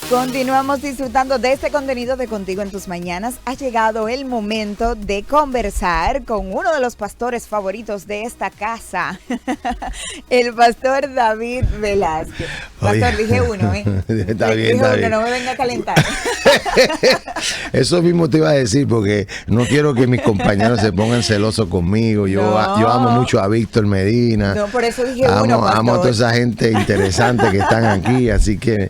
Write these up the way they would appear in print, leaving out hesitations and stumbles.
Continuamos disfrutando de este contenido de Contigo en tus Mañanas. Ha llegado el momento de conversar con uno de los pastores favoritos de esta casa, el pastor David Velázquez. Pastor, dije uno, ¿eh? Está bien, dije está uno, bien. no me venga a calentar. Eso mismo te iba a decir porque no quiero que mis compañeros se pongan celosos conmigo. Yo amo mucho a Víctor Medina. No, por eso dije uno, pastor. Amo a toda esa gente interesante que están aquí, así que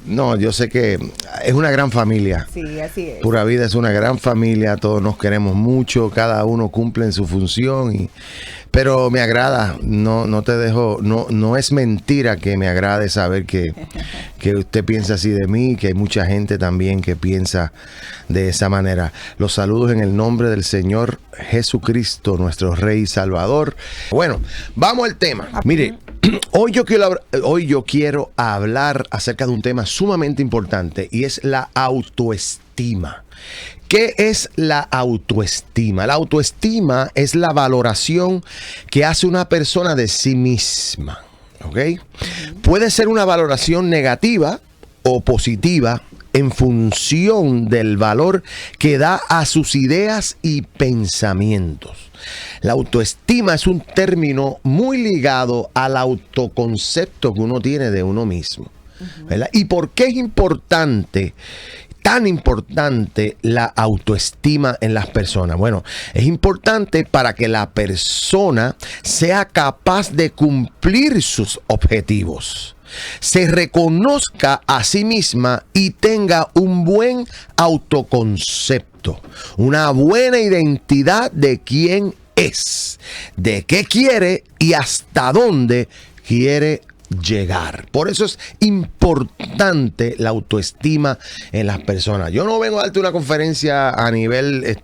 no, yo sé que es una gran familia. Sí, así es. Pura Vida es una gran familia, todos nos queremos mucho, cada uno cumple en su función, pero me agrada, no te dejo, no es mentira que me agrade saber que usted piensa así de mí, que hay mucha gente también que piensa de esa manera. Los saludos en el nombre del Señor Jesucristo, nuestro Rey y Salvador. Bueno, vamos al tema. Mire, hoy yo quiero hablar acerca de un tema sumamente importante y es la autoestima. ¿Qué es la autoestima? La autoestima es la valoración que hace una persona de sí misma. ¿Ok? Puede ser una valoración negativa o positiva en función del valor que da a sus ideas y pensamientos. La autoestima es un término muy ligado al autoconcepto que uno tiene de uno mismo, ¿verdad? ¿Y por qué es tan importante la autoestima en las personas? Bueno, es importante para que la persona sea capaz de cumplir sus objetivos, se reconozca a sí misma y tenga un buen autoconcepto, una buena identidad de quién es, de qué quiere y hasta dónde quiere llegar. Por eso es importante la autoestima en las personas. Yo no vengo a darte una conferencia a nivel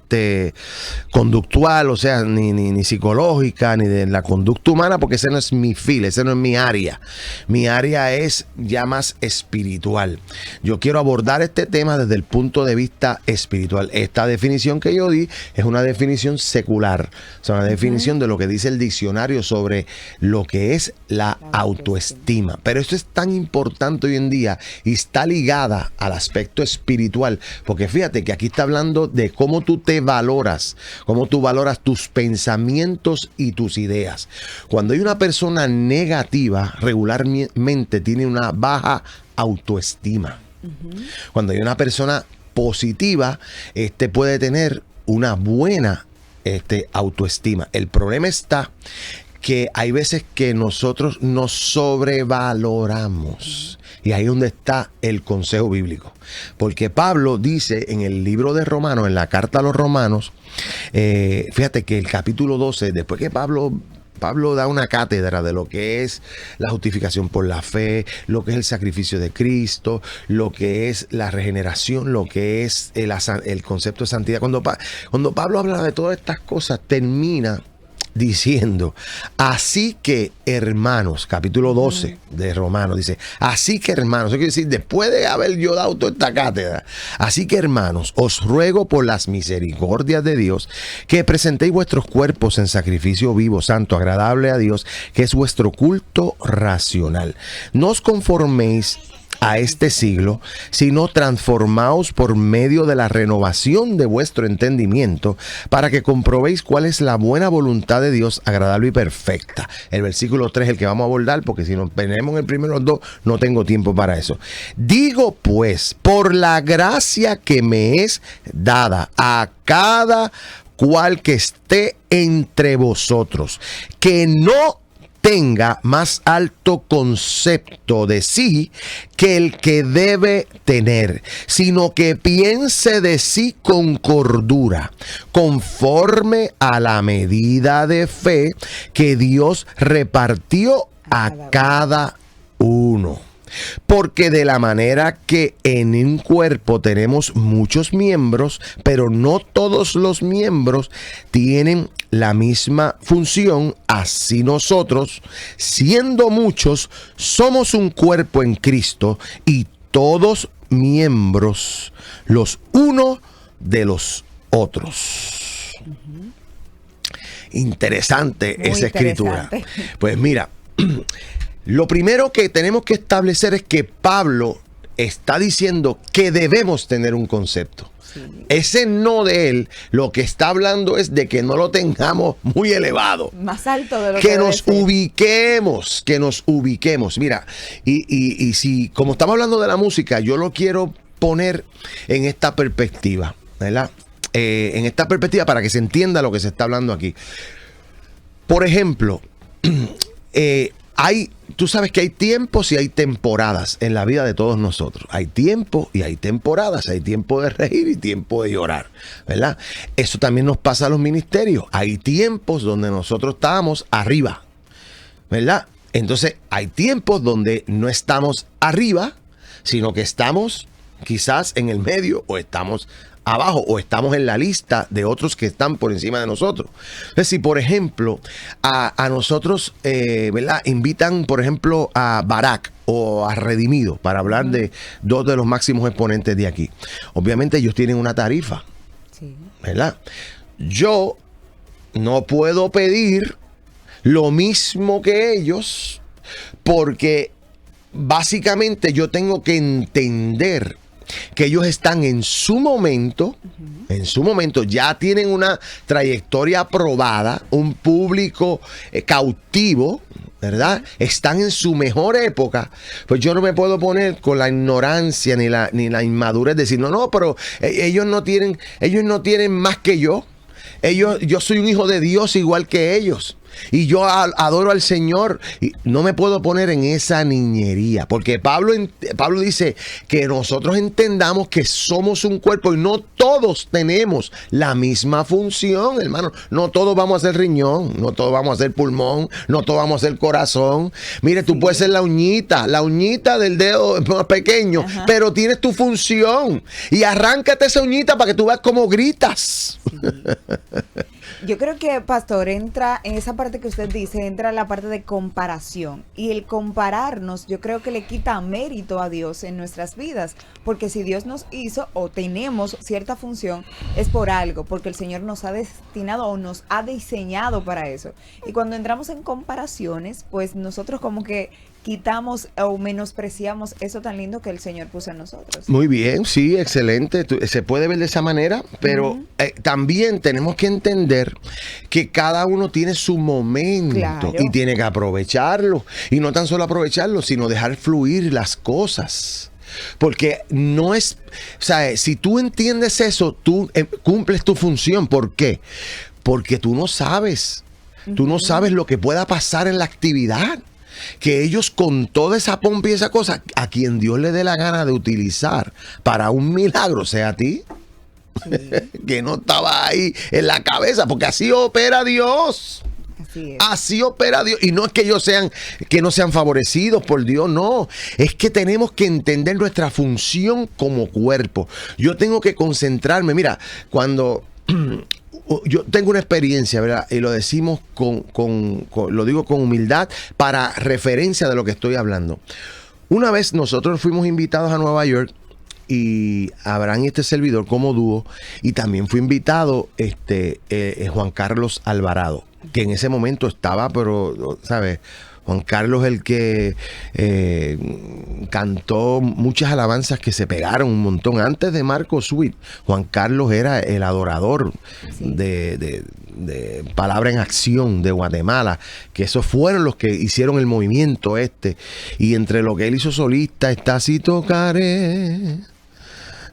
conductual, o sea, ni psicológica, ni de la conducta humana, porque ese no es mi fil, ese no es mi área. Mi área es ya más espiritual. Yo quiero abordar este tema desde el punto de vista espiritual. Esta definición que yo di es una definición secular, o sea, una definición de lo que dice el diccionario sobre lo que es la autoestima. Pero esto es tan importante hoy en día y está ligada al aspecto espiritual, porque fíjate que aquí está hablando de cómo tú te valoras, cómo tú valoras tus pensamientos y tus ideas. Cuando hay una persona negativa, regularmente tiene una baja autoestima. Cuando hay una persona positiva, puede tener una buena autoestima. El problema está que hay veces que nosotros nos sobrevaloramos. Y ahí es donde está el consejo bíblico. Porque Pablo dice en el libro de Romanos, en la carta a los Romanos, fíjate que el capítulo 12, después que Pablo da una cátedra de lo que es la justificación por la fe, lo que es el sacrificio de Cristo, lo que es la regeneración, lo que es el concepto de santidad. Cuando Pablo habla de todas estas cosas, termina diciendo, así que hermanos, capítulo 12 de Romanos, dice, así que hermanos, eso quiere decir, después de haber yo dado toda esta cátedra, así que hermanos, os ruego por las misericordias de Dios, que presentéis vuestros cuerpos en sacrificio vivo, santo, agradable a Dios, que es vuestro culto racional. No os conforméis a este siglo, sino transformaos por medio de la renovación de vuestro entendimiento, para que comprobéis cuál es la buena voluntad de Dios, agradable y perfecta. El versículo 3 es el que vamos a abordar, porque si nos ponemos en el primero dos, no tengo tiempo para eso. Digo pues, por la gracia que me es dada a cada cual que esté entre vosotros, que no tenga más alto concepto de sí que el que debe tener, sino que piense de sí con cordura, conforme a la medida de fe que Dios repartió a cada uno. Porque de la manera que en un cuerpo tenemos muchos miembros, pero no todos los miembros tienen la misma función, así nosotros, siendo muchos, somos un cuerpo en Cristo y todos miembros los unos de los otros. Interesante esa escritura. Pues mira, Lo primero que tenemos que establecer es que Pablo está diciendo que debemos tener un concepto. Sí. Ese no de él, lo que está hablando es de que no lo tengamos muy elevado. Más alto de lo que nos ubiquemos, que nos ubiquemos. Mira, y si, como estamos hablando de la música, yo lo quiero poner en esta perspectiva, ¿verdad? En esta perspectiva para que se entienda lo que se está hablando aquí. Por ejemplo, tú sabes que hay tiempos y hay temporadas en la vida de todos nosotros. Hay tiempo y hay temporadas. Hay tiempo de reír y tiempo de llorar, ¿verdad? Eso también nos pasa a los ministerios. Hay tiempos donde nosotros estábamos arriba, ¿verdad? Entonces hay tiempos donde no estamos arriba, sino que estamos quizás en el medio o estamos abajo o estamos en la lista de otros que están por encima de nosotros. Entonces, si por ejemplo a nosotros, ¿verdad? Invitan por ejemplo a Barak o a Redimido para hablar de dos de los máximos exponentes de aquí. Obviamente ellos tienen una tarifa, sí, ¿verdad? Yo no puedo pedir lo mismo que ellos porque básicamente yo tengo que entender que ellos están en su momento, ya tienen una trayectoria aprobada, un público cautivo, ¿verdad? Están en su mejor época. Pues yo no me puedo poner con la ignorancia ni la inmadurez de decir, no, pero ellos no tienen más que yo. Yo soy un hijo de Dios igual que ellos. Y yo adoro al Señor. Y no me puedo poner en esa niñería. Porque Pablo dice que nosotros entendamos que somos un cuerpo y no todos tenemos la misma función, hermano. No todos vamos a ser riñón, no todos vamos a ser pulmón, no todos vamos a ser corazón. Mire, tú puedes ser la uñita del dedo más pequeño, pero tienes tu función. Y arráncate esa uñita para que tú veas cómo gritas. Sí. Yo creo que, pastor, entra en esa parte que usted dice, entra la parte de comparación. Y el compararnos, yo creo que le quita mérito a Dios en nuestras vidas. Porque si Dios nos hizo o tenemos cierta función, es por algo. Porque el Señor nos ha destinado o nos ha diseñado para eso. Y cuando entramos en comparaciones, pues nosotros como que quitamos o menospreciamos eso tan lindo que el Señor puso en nosotros. Muy bien, sí, excelente. Se puede ver de esa manera, pero también tenemos que entender que cada uno tiene su momento, claro, y tiene que aprovecharlo. Y no tan solo aprovecharlo, sino dejar fluir las cosas. Porque no es, o sea, si tú entiendes eso, tú cumples tu función. ¿Por qué? Porque tú no sabes lo que pueda pasar en la actividad. Que ellos con toda esa pompa y esa cosa, a quien Dios le dé la gana de utilizar para un milagro, sea a ti, sí, que no estaba ahí en la cabeza, porque así opera Dios. Así opera Dios. Y no es que ellos que no sean favorecidos por Dios, no. Es que tenemos que entender nuestra función como cuerpo. Yo tengo que concentrarme. Mira, cuando yo tengo una experiencia, ¿verdad? Y lo decimos lo digo con humildad para referencia de lo que estoy hablando. Una vez nosotros fuimos invitados a Nueva York y Abraham y este servidor como dúo, y también fue invitado Juan Carlos Alvarado, que en ese momento estaba, pero, ¿sabes? Juan Carlos, el que cantó muchas alabanzas que se pegaron un montón. Antes de Marco Sweet, Juan Carlos era el adorador, sí, de Palabra en Acción de Guatemala, que esos fueron los que hicieron el movimiento y entre lo que él hizo solista está Así tocaré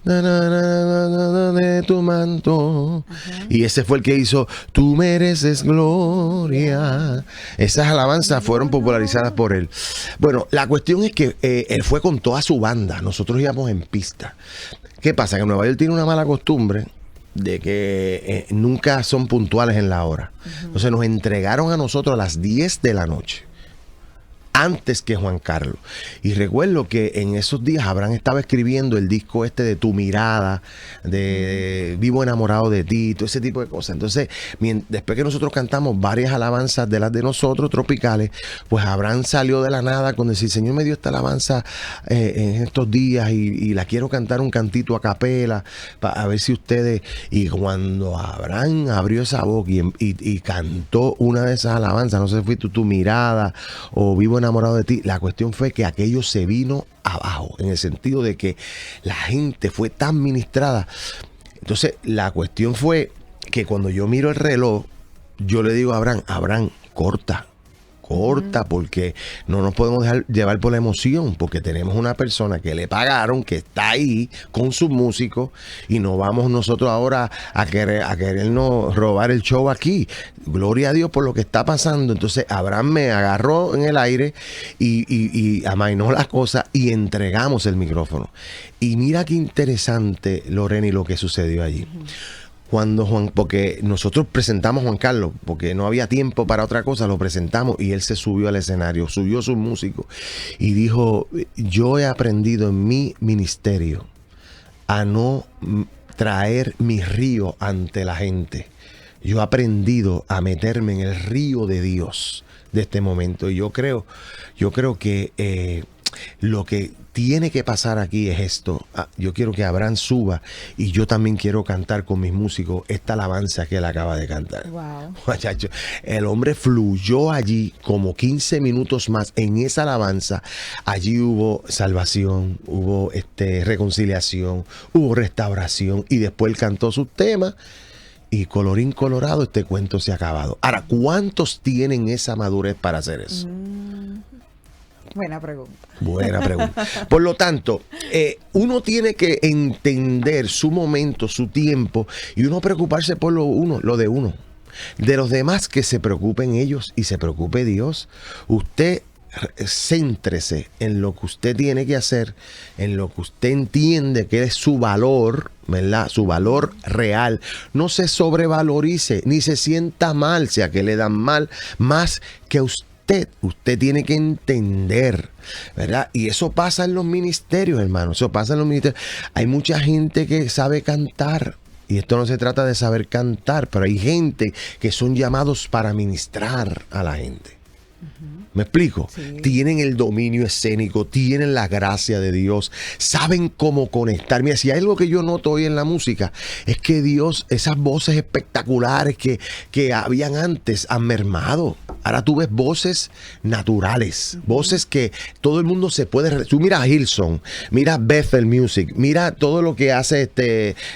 de tu manto. Y ese fue el que hizo Tú mereces gloria. Esas alabanzas fueron popularizadas por él. Bueno, la cuestión es que él fue con toda su banda. Nosotros íbamos en pista. ¿Qué pasa? Que Nueva York tiene una mala costumbre de que nunca son puntuales en la hora. Entonces nos entregaron a nosotros a las 10 de la noche. Antes que Juan Carlos. Y recuerdo que en esos días Abraham estaba escribiendo el disco de Tu Mirada, de Vivo Enamorado de Ti, todo ese tipo de cosas. Entonces, después que nosotros cantamos varias alabanzas de las de nosotros, tropicales, pues Abraham salió de la nada con decir, Señor me dio esta alabanza en estos días y la quiero cantar un cantito a capela, a ver si ustedes... Y cuando Abraham abrió esa boca y cantó una de esas alabanzas, no sé si fue Tu Mirada o Vivo Enamorado enamorado de ti. La cuestión fue que aquello se vino abajo, en el sentido de que la gente fue tan ministrada. Entonces, la cuestión fue que cuando yo miro el reloj, yo le digo a Abraham, corta, porque no nos podemos dejar llevar por la emoción, porque tenemos una persona que le pagaron, que está ahí con sus músicos, y no vamos nosotros ahora a querernos robar el show aquí. Gloria a Dios por lo que está pasando. Entonces Abraham me agarró en el aire y amainó las cosas y entregamos el micrófono. Y mira qué interesante, Lorena, lo que sucedió allí. Porque nosotros presentamos a Juan Carlos, porque no había tiempo para otra cosa, lo presentamos y él se subió al escenario, subió sus músicos y dijo: yo he aprendido en mi ministerio a no traer mi río ante la gente. Yo he aprendido a meterme en el río de Dios de este momento. Y yo creo que lo que tiene que pasar aquí es esto. Yo quiero que Abraham suba y yo también quiero cantar con mis músicos esta alabanza que él acaba de cantar. Wow. Muchacho, el hombre fluyó allí como 15 minutos más en esa alabanza. Allí hubo salvación, hubo reconciliación, hubo restauración y después él cantó sus temas. Y colorín colorado, este cuento se ha acabado. Ahora, ¿cuántos tienen esa madurez para hacer eso? Buena pregunta. Buena pregunta. Por lo tanto, uno tiene que entender su momento, su tiempo, y uno preocuparse por lo de uno. De los demás, que se preocupen ellos y se preocupe Dios. Usted céntrese en lo que usted tiene que hacer, en lo que usted entiende que es su valor, ¿verdad? Su valor real. No se sobrevalorice, ni se sienta mal, sea que le dan mal, más que usted. Usted tiene que entender, ¿verdad? Y eso pasa en los ministerios, hermano. Eso pasa en los ministerios. Hay mucha gente que sabe cantar. Y esto no se trata de saber cantar, pero hay gente que son llamados para ministrar a la gente. ¿Me explico? Sí. Tienen el dominio escénico, tienen la gracia de Dios, saben cómo conectar. Mira, si hay algo que yo noto hoy en la música, es que Dios, esas voces espectaculares que habían antes, han mermado. Ahora tú ves voces naturales, voces que todo el mundo se puede... Tú mira a Hillsong, mira a Bethel Music, mira todo lo que hace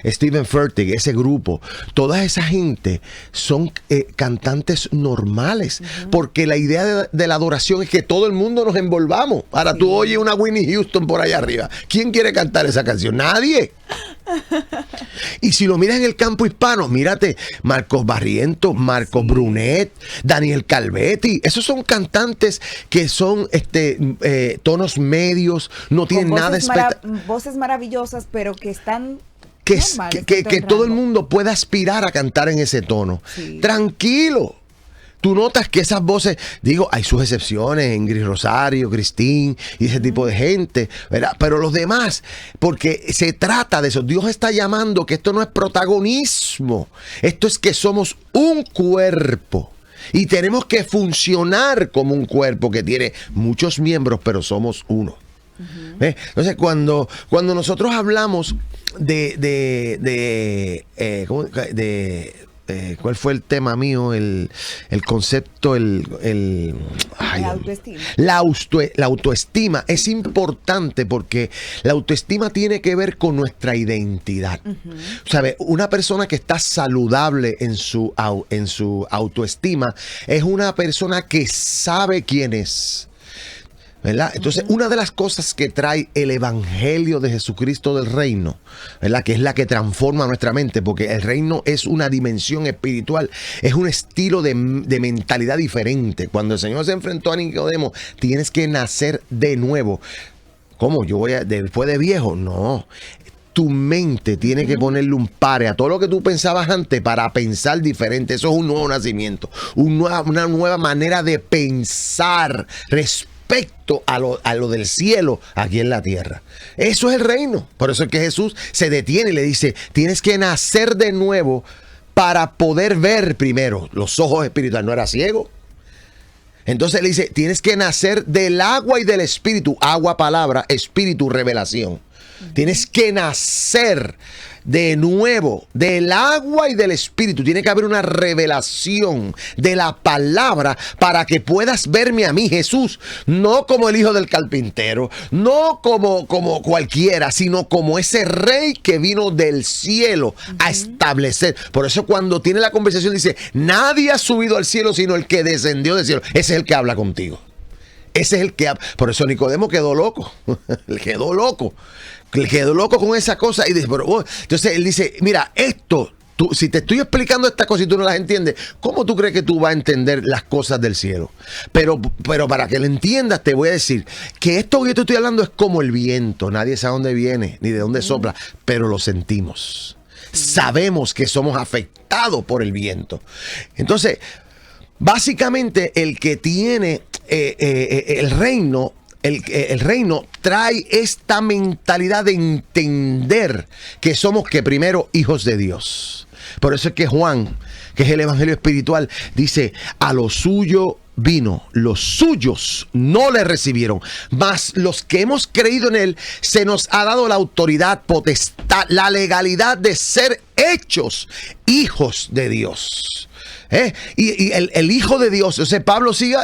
Stephen Furtick, ese grupo. Toda esa gente son cantantes normales, porque la idea de la adoración es que todo el mundo nos envolvamos. Ahora tú oyes una Whitney Houston por allá arriba. ¿Quién quiere cantar esa canción? Nadie. Y si lo miras en el campo hispano, mírate Marcos Barrientos, Marcos Brunet, Daniel Calvetti. Esos son cantantes que son tonos medios, no tienen nada de voces maravillosas, pero que están... Que todo el mundo pueda aspirar a cantar en ese tono. Sí. Tranquilo. Tú notas que esas voces, digo, hay sus excepciones, Ingrid Rosario, Cristín y ese tipo de gente, ¿verdad? Pero los demás, porque se trata de eso. Dios está llamando que esto no es protagonismo. Esto es que somos un cuerpo. Y tenemos que funcionar como un cuerpo que tiene muchos miembros, pero somos uno. Entonces, cuando nosotros hablamos ¿cuál fue el tema mío? El concepto, la autoestima. La autoestima es importante porque la autoestima tiene que ver con nuestra identidad. ¿Sabe? Una persona que está saludable en su autoestima es una persona que sabe quién es, ¿verdad? Entonces, una de las cosas que trae el Evangelio de Jesucristo del reino, ¿verdad? Que es la que transforma nuestra mente, porque el reino es una dimensión espiritual, es un estilo de mentalidad diferente. Cuando el Señor se enfrentó a Nicodemo, tienes que nacer de nuevo. ¿Cómo? ¿Después de viejo? No. Tu mente tiene que ponerle un pare a todo lo que tú pensabas antes para pensar diferente. Eso es un nuevo nacimiento, una nueva manera de pensar respecto a lo del cielo aquí en la tierra. Eso es el reino. Por eso es que Jesús se detiene y le dice: tienes que nacer de nuevo para poder ver primero. Los ojos espirituales. ¿No era ciego? Entonces le dice: tienes que nacer del agua y del espíritu. Agua, palabra; espíritu, revelación. Tienes que nacer de nuevo, del agua y del espíritu. Tiene que haber una revelación de la palabra para que puedas verme a mí, Jesús, no como el hijo del carpintero, no como cualquiera, sino como ese rey que vino del cielo a establecer. Por eso cuando tiene la conversación dice, nadie ha subido al cielo sino el que descendió del cielo. Ese es el que habla contigo. Ese es el que... Por eso Nicodemo quedó loco. quedó loco con esa cosa. Y dice, entonces él dice, mira, esto, si te estoy explicando estas cosas y tú no las entiendes, ¿cómo tú crees que tú vas a entender las cosas del cielo? Pero para que lo entiendas, te voy a decir que esto que yo te estoy hablando es como el viento. Nadie sabe dónde viene ni de dónde sopla, pero lo sentimos. Sabemos que somos afectados por el viento. Entonces, básicamente, el que tiene el reino trae esta mentalidad de entender que somos primero hijos de Dios. Por eso es que Juan, que es el evangelio espiritual, dice, a lo suyo vino, los suyos no le recibieron, mas los que hemos creído en él, se nos ha dado la autoridad, potestad, la legalidad de ser hechos hijos de Dios. Y el Hijo de Dios, o sea, Pablo sigue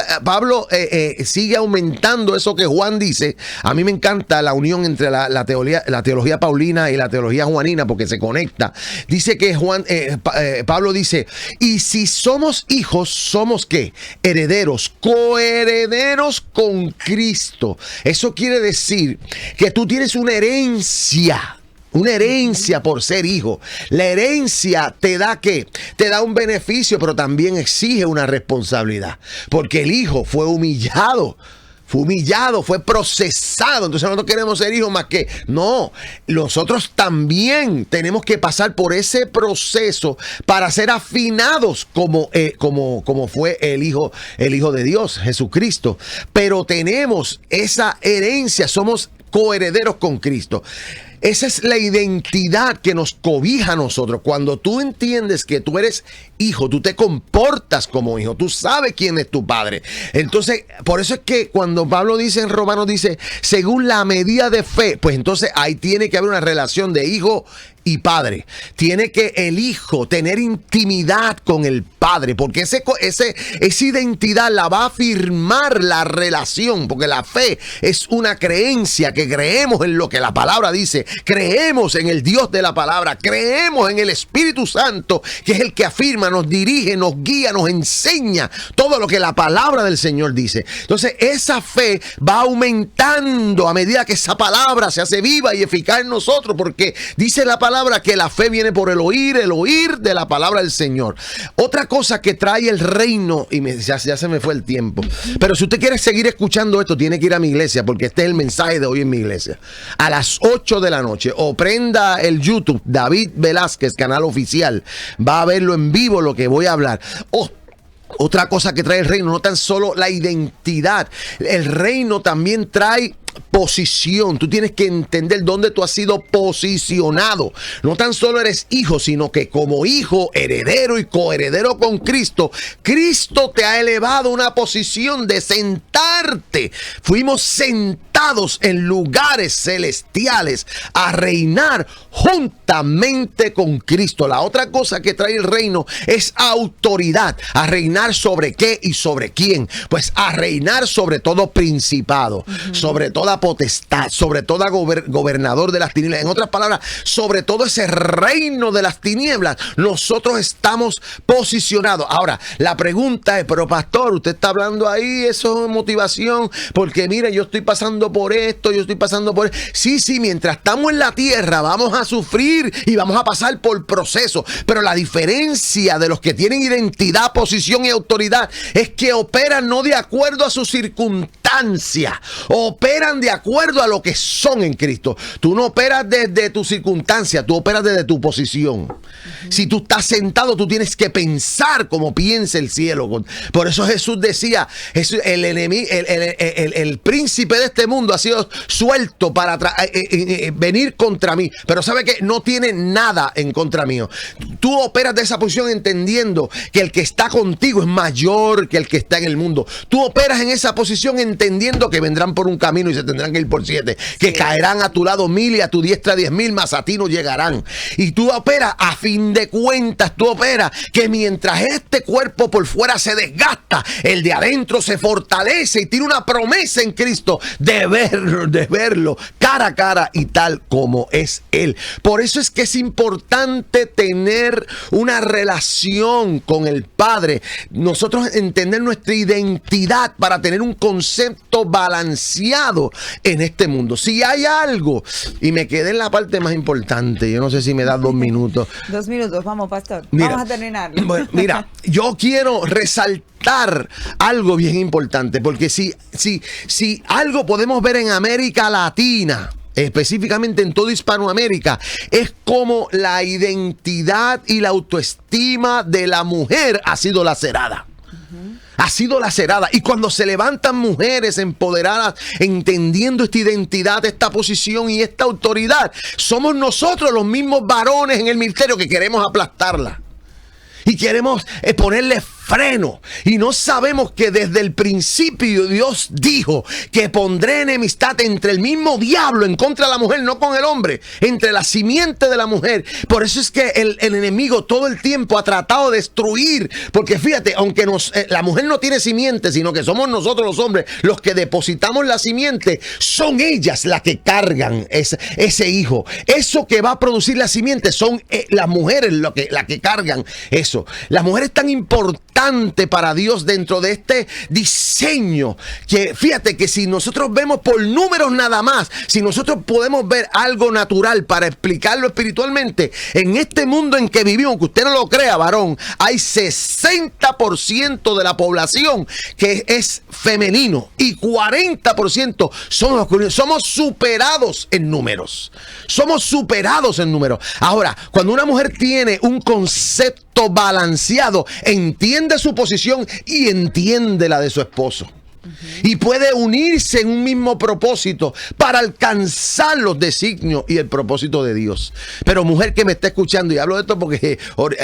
aumentando eso que Juan dice. A mí me encanta la unión entre la teología paulina y la teología juanina, porque se conecta. Dice que Pablo dice, y si somos hijos, ¿somos qué? Herederos, coherederos con Cristo. Eso quiere decir que tú tienes una herencia. Una herencia por ser hijo. La herencia te da ¿qué? Te da un beneficio, pero también exige una responsabilidad. Porque el hijo fue humillado, fue procesado. Entonces nosotros queremos ser hijos más que... No, nosotros también tenemos que pasar por ese proceso para ser afinados como fue el hijo de Dios, Jesucristo. Pero tenemos esa herencia, somos coherederos con Cristo. Esa es la identidad que nos cobija a nosotros. Cuando tú entiendes que tú eres hijo, tú te comportas como hijo, tú sabes quién es tu padre. Entonces, por eso es que cuando Pablo dice en Romanos, dice, según la medida de fe, pues entonces ahí tiene que haber una relación de hijo y padre. Tiene que el hijo tener intimidad con el padre, porque esa identidad la va a afirmar la relación, porque la fe es una creencia, que creemos en lo que la palabra dice, creemos en el Dios de la palabra, creemos en el Espíritu Santo, que es el que afirma, nos dirige, nos guía, nos enseña todo lo que la palabra del Señor dice. Entonces esa fe va aumentando a medida que esa palabra se hace viva y eficaz en nosotros, porque dice la palabra que la fe viene por el oír de la palabra del Señor. Otra cosa que trae el reino, y ya se me fue el tiempo, pero si usted quiere seguir escuchando esto, tiene que ir a mi iglesia, porque este es el mensaje de hoy en mi iglesia. A las 8 de la noche, o prenda el YouTube, David Velázquez, canal oficial, va a verlo en vivo lo que voy a hablar. Otra cosa que trae el reino, no tan solo la identidad, el reino también trae posición. Tú tienes que entender dónde tú has sido posicionado. No tan solo eres hijo, sino que como hijo, heredero y coheredero con Cristo, Cristo te ha elevado a una posición de sentarte. Fuimos sentados en lugares celestiales a reinar juntamente con Cristo. La otra cosa que trae el reino es autoridad. ¿A reinar sobre qué y sobre quién? Pues a reinar sobre todo principado, sobre toda potestad, sobre todo gobernador de las tinieblas. En otras palabras, sobre todo ese reino de las tinieblas, nosotros estamos posicionados. Ahora, la pregunta es, pero pastor, usted está hablando ahí, eso es motivación, porque mire, yo estoy pasando por esto, yo estoy pasando por... Sí, mientras estamos en la tierra, vamos a sufrir y vamos a pasar por procesos, pero la diferencia de los que tienen identidad, posición y autoridad es que operan no de acuerdo a sus circunstancias, operan de acuerdo a lo que son en Cristo. Tú no operas desde tu circunstancia, tú operas desde tu posición. Si tú estás sentado, tú tienes que pensar como piensa el cielo. Por eso Jesús decía, el príncipe de este mundo ha sido suelto para venir contra mí, pero sabe que no tiene nada en contra mío. Tú operas de esa posición entendiendo que el que está contigo es mayor que el que está en el mundo. Tú operas en esa posición entendiendo que vendrán por un camino y se tendrán que ir por 7, que caerán a tu lado 1000 y a tu diestra 10,000, mas a ti no llegarán. Y tú operas, a fin de cuentas, tú operas que mientras este cuerpo por fuera se desgasta, el de adentro se fortalece y tiene una promesa en Cristo de verlo cara a cara y tal como es Él. Por eso es que es importante tener una relación con el Padre, nosotros entender nuestra identidad para tener un concepto balanceado en este mundo. Si hay algo, y me quedé en la parte más importante, yo no sé si me das 2 minutos. 2 minutos, vamos, pastor. Mira, vamos a terminarlo. Bueno, mira, yo quiero resaltar algo bien importante, porque si algo podemos ver en América Latina, específicamente en toda Hispanoamérica, es como la identidad y la autoestima de la mujer ha sido lacerada. Ha sido lacerada. Y cuando se levantan mujeres empoderadas, entendiendo esta identidad, esta posición y esta autoridad, somos nosotros los mismos varones en el ministerio que queremos aplastarla. Y queremos ponerle freno. Y no sabemos que desde el principio Dios dijo que pondré enemistad entre el mismo diablo en contra de la mujer, no con el hombre, entre la simiente de la mujer. Por eso es que el enemigo todo el tiempo ha tratado de destruir. Porque fíjate, aunque la mujer no tiene simiente, sino que somos nosotros los hombres los que depositamos la simiente, son ellas las que cargan ese hijo. Eso que va a producir la simiente son las mujeres las que cargan eso. Las mujeres tan importantes para Dios dentro de este diseño, que fíjate que si nosotros vemos por números nada más, si nosotros podemos ver algo natural para explicarlo espiritualmente, en este mundo en que vivimos, que usted no lo crea, varón, hay 60% de la población que es femenino y 40% somos masculinos. Somos superados en números. Somos superados en números. Ahora, cuando una mujer tiene un concepto balanceado, entiende su posición y entiende la de su esposo. Y puede unirse en un mismo propósito para alcanzar los designios y el propósito de Dios. Pero mujer que me está escuchando, y hablo de esto porque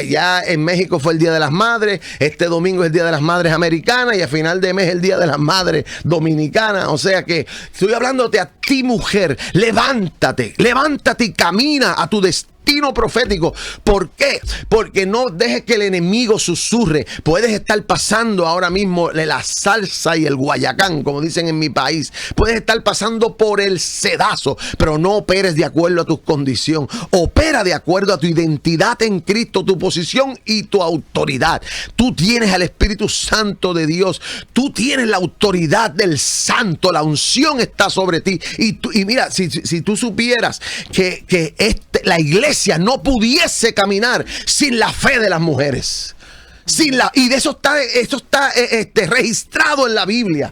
ya en México fue el Día de las Madres, este domingo es el Día de las Madres americanas y a final de mes el Día de las Madres dominicanas. O sea que estoy hablándote a ti, mujer, levántate y camina a tu destino profético. ¿Por qué? Porque no dejes que el enemigo susurre. Puedes estar pasando ahora mismo la salsa y el guayacán, como dicen en mi país. Puedes estar pasando por el sedazo, pero no operes de acuerdo a tu condición. Opera de acuerdo a tu identidad en Cristo, tu posición y tu autoridad. Tú tienes al Espíritu Santo de Dios. Tú tienes la autoridad del Santo. La unción está sobre ti. Y mira, si tú supieras que la iglesia no pudiese caminar sin la fe de las mujeres. Y de eso está registrado en la Biblia.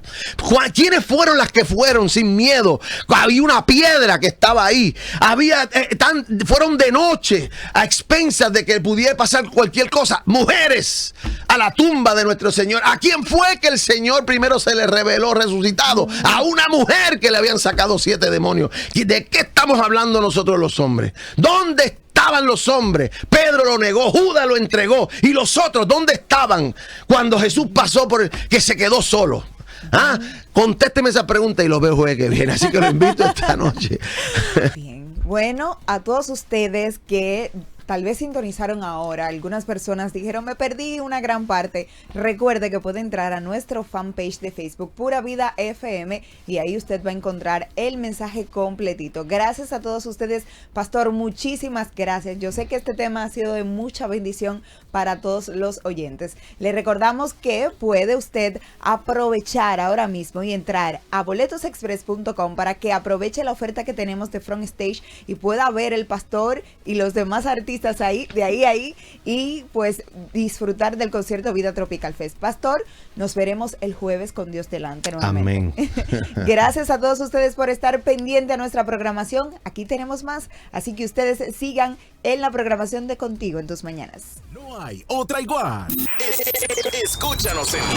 ¿Quiénes fueron las que fueron sin miedo? Había una piedra que estaba ahí. Fueron de noche a expensas de que pudiera pasar cualquier cosa. Mujeres a la tumba de nuestro Señor. ¿A quién fue que el Señor primero se le reveló resucitado? A una mujer que le habían sacado 7 demonios. ¿De qué estamos hablando nosotros los hombres? ¿Dónde estaban los hombres? Pedro lo negó, Judas lo entregó. ¿Y los otros dónde estaban cuando Jesús pasó por que se quedó solo? Contésteme esa pregunta y lo veo jueves que viene. Así que lo invito esta noche. Bien. Bueno, a todos ustedes que tal vez sintonizaron ahora, algunas personas dijeron, me perdí una gran parte. Recuerde que puede entrar a nuestro fanpage de Facebook, Pura Vida FM, y ahí usted va a encontrar el mensaje completito. Gracias a todos ustedes, pastor, muchísimas gracias. Yo sé que este tema ha sido de mucha bendición para todos los oyentes. Le recordamos que puede usted aprovechar ahora mismo y entrar a boletosexpress.com para que aproveche la oferta que tenemos de Front Stage y pueda ver el pastor y los demás artistas ahí, de ahí, y pues disfrutar del concierto Vida Tropical Fest. Pastor, nos veremos el jueves con Dios delante nuevamente. Amén. Gracias a todos ustedes por estar pendiente a nuestra programación. Aquí tenemos más, así que ustedes sigan en la programación de Contigo en tus mañanas. No hay otra igual. Escúchanos en